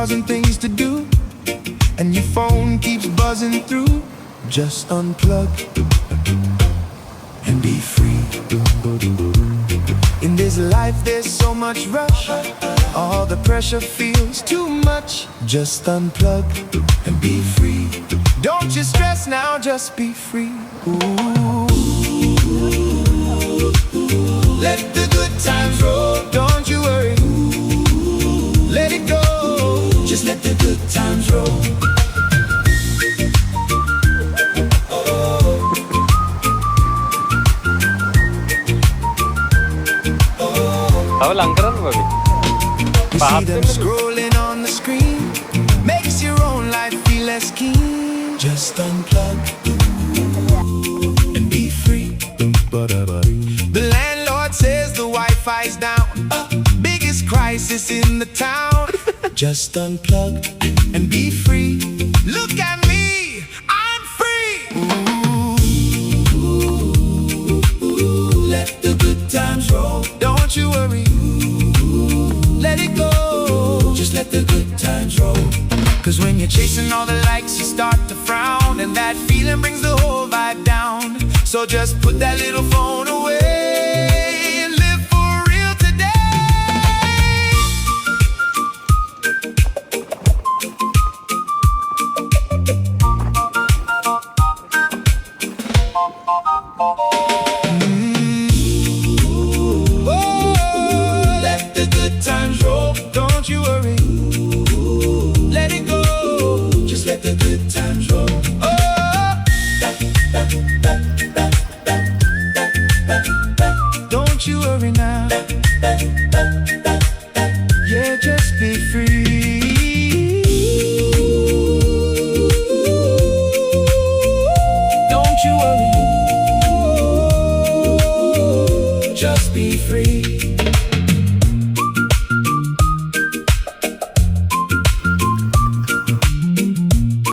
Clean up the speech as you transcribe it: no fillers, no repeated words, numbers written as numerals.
1,000 things to do, and your phone keeps buzzing through. Just unplug and be free. In this life there's so much rush, all the pressure feels too much. Just unplug and be free. Don't you stress now, just be free. Ooh. Let the good times roll, don't you worry. Let it go, just let the good times roll. Tahu langgaran babi. You see them scrolling on the screen, makes your own life feel less keen. Just unplug and be free. The landlord says the Wi-Fi's down, biggest crisis in the town. Just unplug and be free. Look at me, I'm free. Ooh, let the good times roll, don't you worry. Let it go, just let the good times roll. Cause when you're chasing all the likes, you start to frown, and that feeling brings the whole vibe down. So just put that little phone away and live for real today. Oh, let the good times roll, don't you worry. Let it go, just let the good times roll. Don't you worry now. Yeah, just be free. Don't you worry. Just be free.